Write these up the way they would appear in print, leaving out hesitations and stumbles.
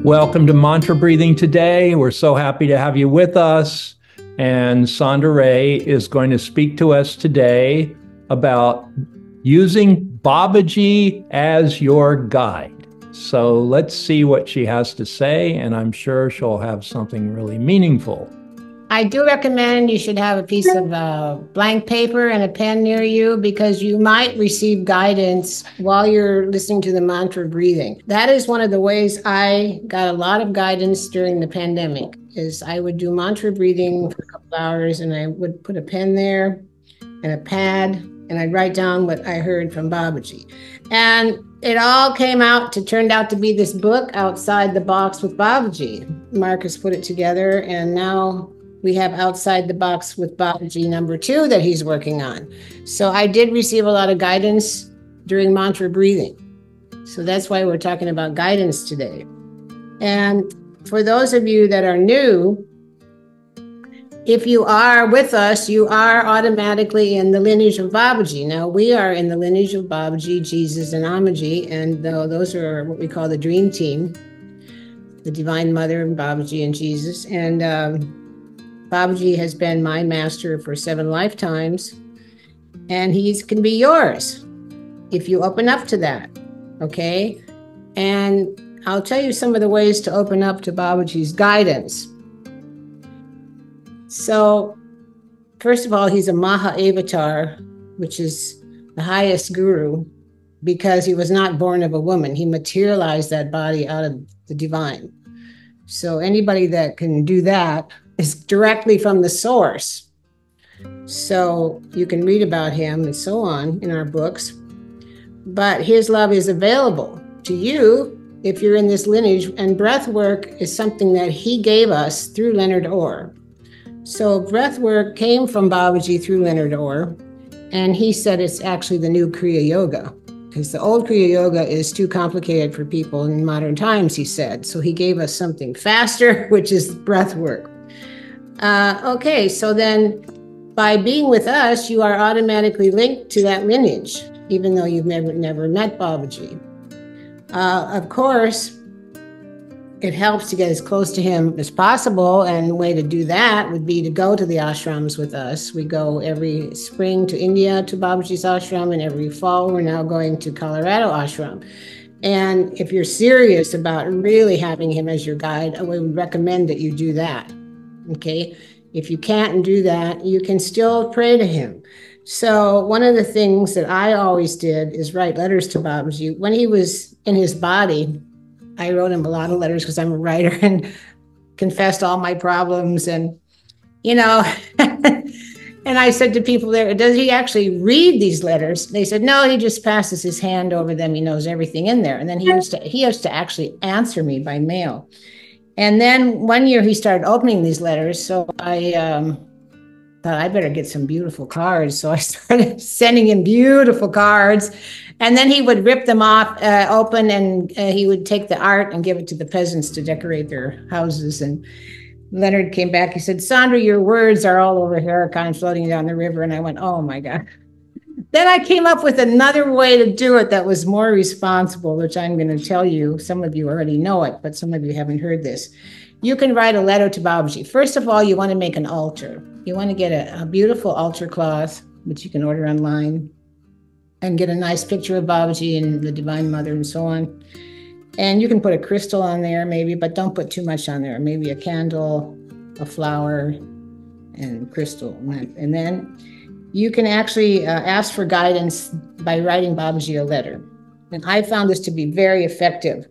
Welcome to Mantra Breathing today. We're so happy to have you with us. And Sandra Ray is going to speak to us today about using Babaji as your guide. So let's see what she has to say, and I'm sure she'll have something really meaningful. I do recommend you should have a piece of blank paper and a pen near you because you might receive guidance while you're listening to the mantra breathing. That is one of the ways I got a lot of guidance during the pandemic is I would do mantra breathing for a couple hours and I would put a pen there and a pad and I'd write down what I heard from Babaji. And it all turned out to be this book, Outside the Box with Babaji. Marcus put it together and now we have Outside the Box with Babaji #2 that he's working on. So I did receive a lot of guidance during mantra breathing. So that's why we're talking about guidance today. And for those of you that are new, if you are with us, you are automatically in the lineage of Babaji. Now, we are in the lineage of Babaji, Jesus, and Amaji, and those are what we call the Dream Team, the Divine Mother, Babaji, and Jesus. And Babaji has been my master for 7 lifetimes, and he can be yours if you open up to that, okay? And I'll tell you some of the ways to open up to Babaji's guidance. So, first of all, he's a Maha Avatar, which is the highest guru, because he was not born of a woman. He materialized that body out of the divine. So anybody that can do that is directly from the source. So you can read about him and so on in our books. But his love is available to you if you're in this lineage. And breath work is something that he gave us through Leonard Orr. So breath work came from Babaji through Leonard Orr. And he said it's actually the new Kriya Yoga, because the old Kriya Yoga is too complicated for people in modern times, he said. So he gave us something faster, which is breath work. Okay, so then by being with us, you are automatically linked to that lineage, even though you've never met Babaji. Of course, it helps to get as close to him as possible, and the way to do that would be to go to the ashrams with us. We go every spring to India to Babaji's ashram, and every fall we're now going to Colorado ashram. And if you're serious about really having him as your guide, I would recommend that you do that. Okay, if you can't do that, you can still pray to him. So one of the things that I always did is write letters to Babaji. When he was in his body, I wrote him a lot of letters because I'm a writer and confessed all my problems. And, and I said to people there, does he actually read these letters? They said, no, he just passes his hand over them. He knows everything in there. And then he used to actually answer me by mail. And then one year he started opening these letters. So I thought I better get some beautiful cards. So I started sending him beautiful cards. And then he would rip them off open, and he would take the art and give it to the peasants to decorate their houses. And Leonard came back. He said, Sandra, your words are all over Huracan floating down the river. And I went, oh, my God. Then I came up with another way to do it that was more responsible, which I'm going to tell you. Some of you already know it, but some of you haven't heard this. You can write a letter to Babaji. First of all, you want to make an altar. You want to get a beautiful altar cloth, which you can order online, and get a nice picture of Babaji and the Divine Mother and so on. And you can put a crystal on there maybe, but don't put too much on there. Maybe a candle, a flower, and crystal. And then you can actually ask for guidance by writing Babaji a letter. And I found this to be very effective.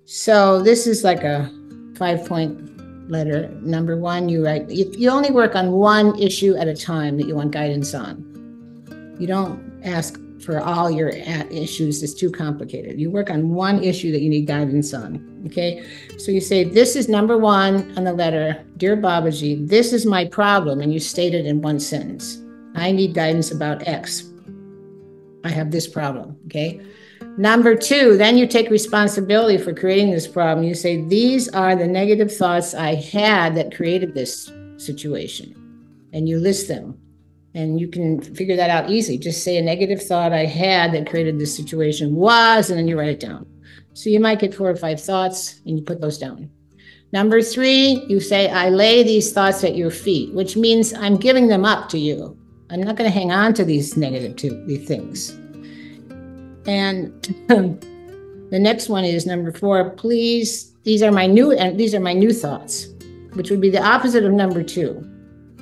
So this is like a 5-point letter. Number 1, you write, you only work on one issue at a time that you want guidance on. You don't ask for all your issues. It's too complicated. You work on one issue that you need guidance on, okay? So you say, this is number 1 on the letter, Dear Babaji, this is my problem, and you state it in one sentence. I need guidance about X. I have this problem, okay? Number 2, then you take responsibility for creating this problem. You say, these are the negative thoughts I had that created this situation. And you list them. And you can figure that out easy. Just say a negative thought I had that created this situation was, and then you write it down. So you might get 4 or 5 thoughts and you put those down. Number 3, you say, I lay these thoughts at your feet, which means I'm giving them up to you. I'm not going to hang on to these these things. And the next one is number 4, please, these are my new thoughts, which would be the opposite of number 2.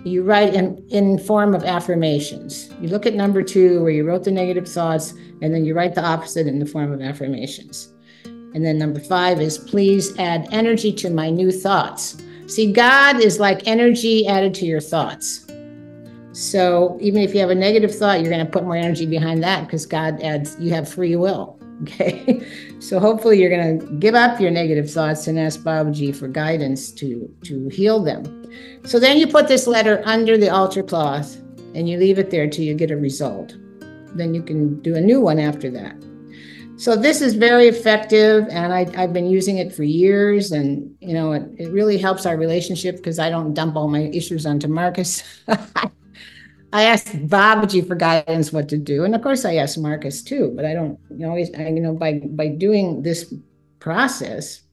You write in form of affirmations. You look at number 2 where you wrote the negative thoughts, and then you write the opposite in the form of affirmations. And then number 5 is please add energy to my new thoughts. See, God is like energy added to your thoughts. So even if you have a negative thought, you're going to put more energy behind that because God adds, you have free will. Okay. So hopefully you're going to give up your negative thoughts and ask Babaji for guidance to heal them. So then you put this letter under the altar cloth and you leave it there till you get a result. Then you can do a new one after that. So this is very effective, and I've been using it for years, and it really helps our relationship because I don't dump all my issues onto Marcus. I asked Babaji for guidance what to do, and of course I ask Marcus too, but I don't always, by doing this process,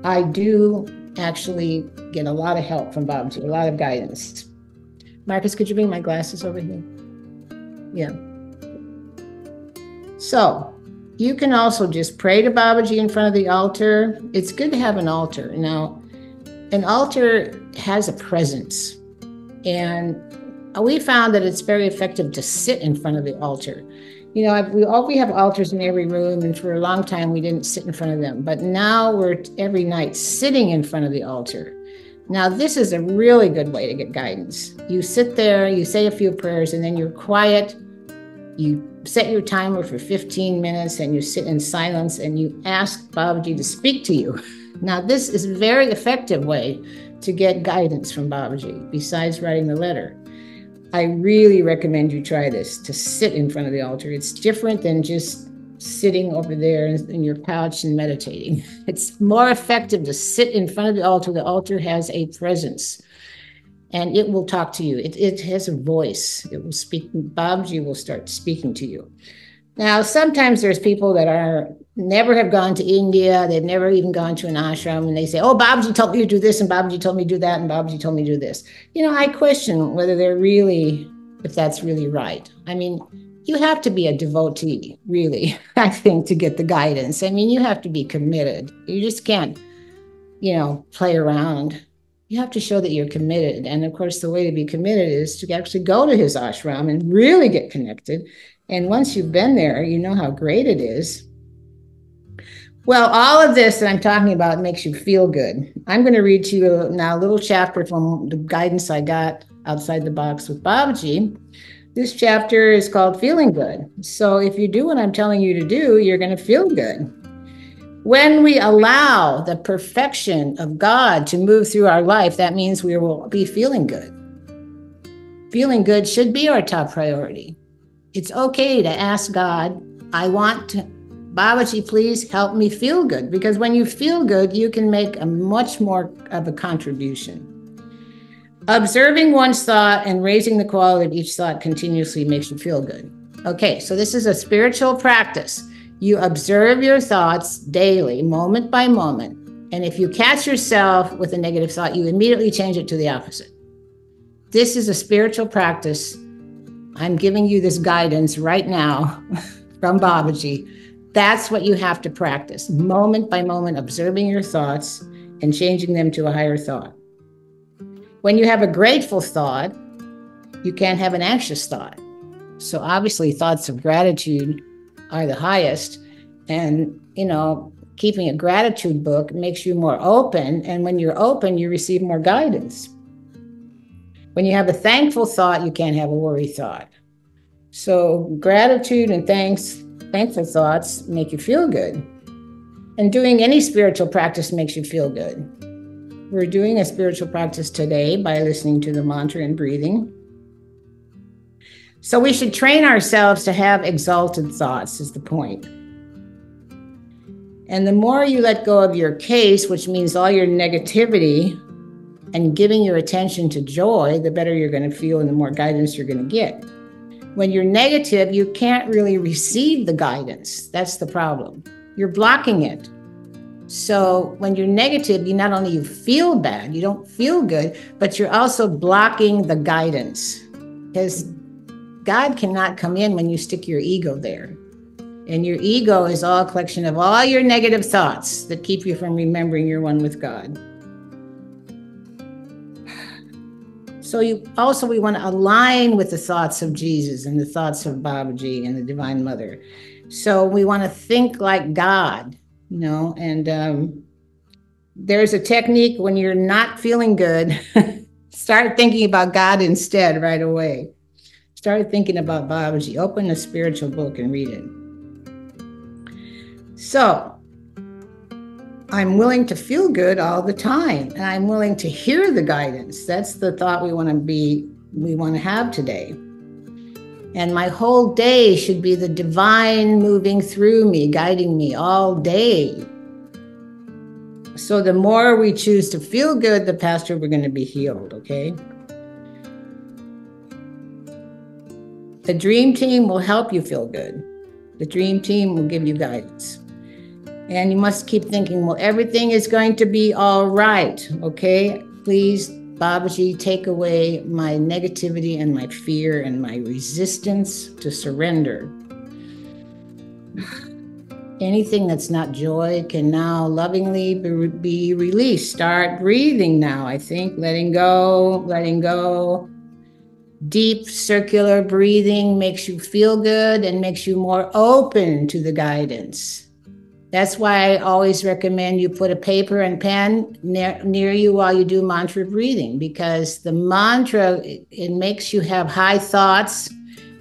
I do actually get a lot of help from Babaji, a lot of guidance. Marcus, could you bring my glasses over here? Yeah. So you can also just pray to Babaji in front of the altar. It's good to have an altar. Now, an altar has a presence, and we found that it's very effective to sit in front of the altar. We have altars in every room, and for a long time we didn't sit in front of them. But now we're every night sitting in front of the altar. Now, this is a really good way to get guidance. You sit there, you say a few prayers, and then you're quiet. You set your timer for 15 minutes, and you sit in silence, and you ask Babaji to speak to you. Now, this is a very effective way to get guidance from Babaji, besides writing the letter. I really recommend you try this, to sit in front of the altar. It's different than just sitting over there in your couch and meditating. It's more effective to sit in front of the altar. The altar has a presence, and it will talk to you. It has a voice. It will speak. Babaji will start speaking to you. Now, sometimes there's people that never have gone to India. They've never even gone to an ashram, and they say, oh, Babaji told me to do this, and Babaji told me to do that, and Babaji told me to do this. I question whether if that's really right. I mean, you have to be a devotee, really, I think, to get the guidance. I mean, you have to be committed. You just can't, play around. You have to show that you're committed. And of course, the way to be committed is to actually go to his ashram and really get connected. And once you've been there, you know how great it is. Well, all of this that I'm talking about makes you feel good. I'm going to read to you now a little chapter from the guidance I got outside the box with Babaji. This chapter is called Feeling Good. So if you do what I'm telling you to do, you're going to feel good. When we allow the perfection of God to move through our life, that means we will be feeling good. Feeling good should be our top priority. It's okay to ask God, Babaji, please help me feel good. Because when you feel good, you can make a much more of a contribution. Observing one's thought and raising the quality of each thought continuously makes you feel good. Okay, so this is a spiritual practice. You observe your thoughts daily, moment by moment. And if you catch yourself with a negative thought, you immediately change it to the opposite. This is a spiritual practice. I'm giving you this guidance right now from Babaji. That's what you have to practice, moment by moment, observing your thoughts and changing them to a higher thought. When you have a grateful thought, you can't have an anxious thought. So obviously thoughts of gratitude are the highest. And, keeping a gratitude book makes you more open. And when you're open, you receive more guidance. When you have a thankful thought, you can't have a worry thought. So gratitude and thankful thoughts make you feel good. And doing any spiritual practice makes you feel good. We're doing a spiritual practice today by listening to the mantra and breathing. So we should train ourselves to have exalted thoughts, is the point. And the more you let go of your case, which means all your negativity, and giving your attention to joy, the better you're going to feel and the more guidance you're going to get. When you're negative, you can't really receive the guidance. That's the problem. You're blocking it. So when you're negative, you not only you feel bad, you don't feel good, but you're also blocking the guidance, because God cannot come in when you stick your ego there. And your ego is all a collection of all your negative thoughts that keep you from remembering you're one with God. So we want to align with the thoughts of Jesus and the thoughts of Babaji and the Divine Mother. So we want to think like God, and there's a technique when you're not feeling good, start thinking about God instead right away. Start thinking about Babaji. Open a spiritual book and read it. So I'm willing to feel good all the time, and I'm willing to hear the guidance. That's the thought we want to have today. And my whole day should be the divine moving through me, guiding me all day. So the more we choose to feel good, the faster we're going to be healed, okay? The dream team will help you feel good. The dream team will give you guidance. And you must keep thinking, well, everything is going to be all right, okay? Please, Babaji, take away my negativity and my fear and my resistance to surrender. Anything that's not joy can now lovingly be released. Start breathing now, I think. Letting go, letting go. Deep circular breathing makes you feel good and makes you more open to the guidance. That's why I always recommend you put a paper and pen near you while you do mantra breathing, because the mantra, it makes you have high thoughts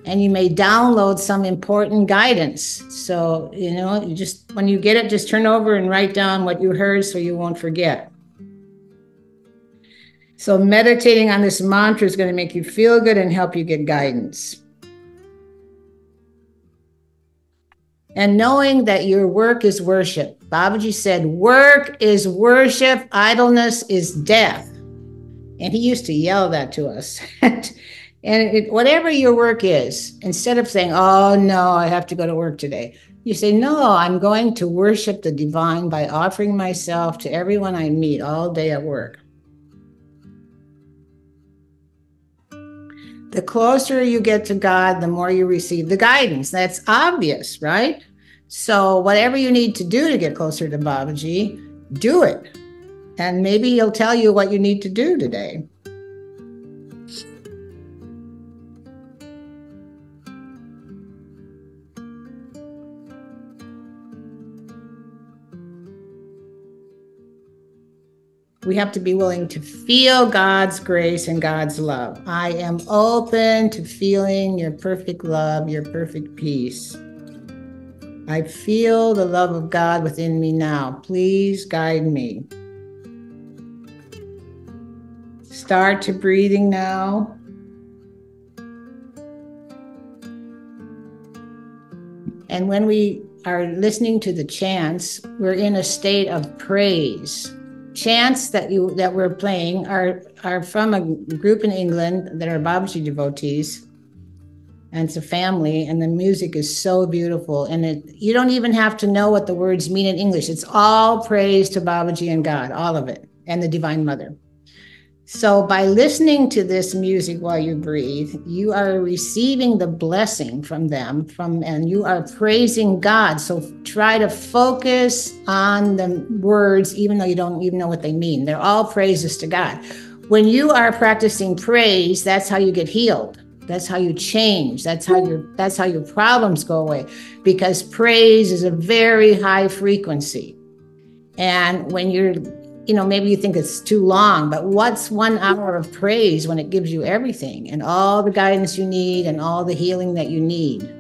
and you may download some important guidance. So, you just, when you get it, just turn over and write down what you heard so you won't forget. So meditating on this mantra is going to make you feel good and help you get guidance. And knowing that your work is worship. Babaji said, work is worship, idleness is death. And he used to yell that to us. Whatever your work is, instead of saying, oh, no, I have to go to work today, you say, no, I'm going to worship the divine by offering myself to everyone I meet all day at work. The closer you get to God, the more you receive the guidance. That's obvious, right? So whatever you need to do to get closer to Babaji, do it. And maybe he'll tell you what you need to do today. We have to be willing to feel God's grace and God's love. I am open to feeling your perfect love, your perfect peace. I feel the love of God within me now. Please guide me. Start to breathing now. And when we are listening to the chants, we're in a state of praise. Chants that we're playing are from a group in England that are Babaji devotees, and it's a family, and the music is so beautiful, and you don't even have to know what the words mean in English. It's all praise to Babaji and God, all of it, and the Divine Mother. So by listening to this music while you breathe, you are receiving the blessing from them, and you are praising God. So try to focus on the words, even though you don't even know what they mean. They're all praises to God. When you are practicing praise, that's how you get healed. That's how you change. That's how your problems go away, because praise is a very high frequency. And when you're maybe you think it's too long, but what's 1 hour of praise when it gives you everything and all the guidance you need and all the healing that you need?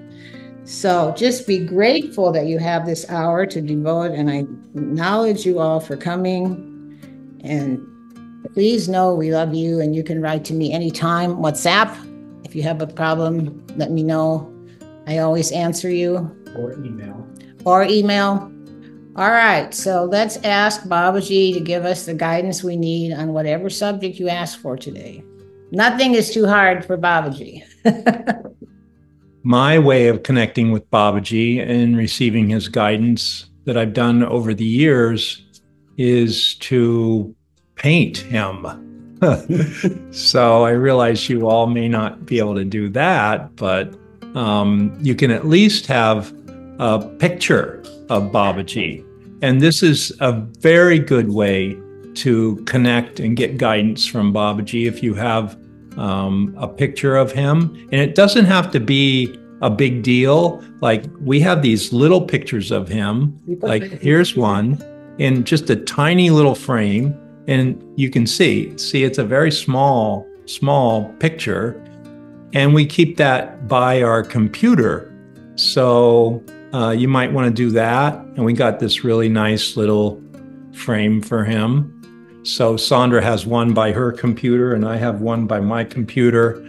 So just be grateful that you have this hour to devote, and I acknowledge you all for coming. And please know we love you, and you can write to me anytime. WhatsApp, if you have a problem, let me know. I always answer you. Or email. All right, so let's ask Babaji to give us the guidance we need on whatever subject you ask for today. Nothing is too hard for Babaji. My way of connecting with Babaji and receiving his guidance that I've done over the years is to paint him. So I realize you all may not be able to do that, but you can at least have a picture of Babaji. And this is a very good way to connect and get guidance from Babaji if you have a picture of him. And it doesn't have to be a big deal. Like we have these little pictures of him. Like here's one in just a tiny little frame. And you can see it's a very small picture. And we keep that by our computer. So you might want to do that. And we got this really nice little frame for him. So Sandra has one by her computer and I have one by my computer.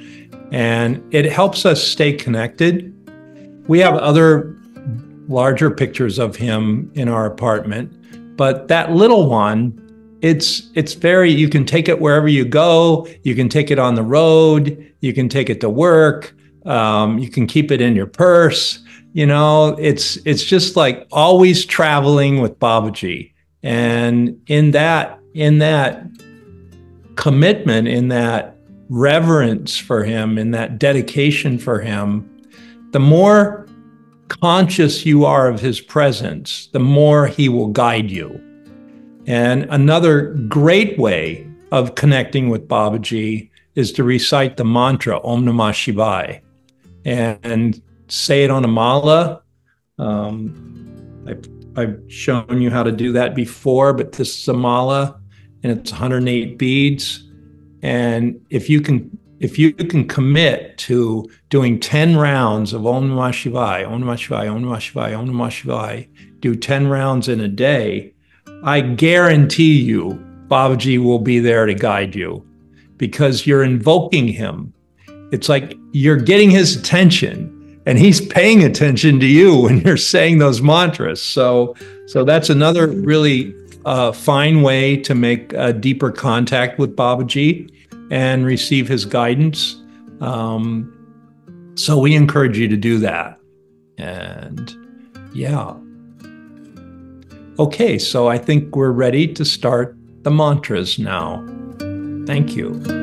And it helps us stay connected. We have other larger pictures of him in our apartment, but that little one, it's very, you can take it wherever you go. You can take it on the road. You can take it to work. You can keep it in your purse. You know, it's just like always traveling with Babaji. And in that commitment, in that reverence for him, in that dedication for him, the more conscious you are of his presence, the more he will guide you. And another great way of connecting with Babaji is to recite the mantra Om Namah Shivaya and say it on a mala. I've shown you how to do that before, but this is a mala and it's 108 beads. And if you can commit to doing 10 rounds of Om Namah Shivaya, Om Namah Shivaya, Om Namah Shivaya, Om Namah Shivaya, do 10 rounds in a day, I guarantee you Babaji will be there to guide you because you're invoking him. It's like you're getting his attention and he's paying attention to you when you're saying those mantras. So that's another really fine way to make a deeper contact with Babaji and receive his guidance. So we encourage you to do that. And yeah. Okay, so I think we're ready to start the mantras now. Thank you.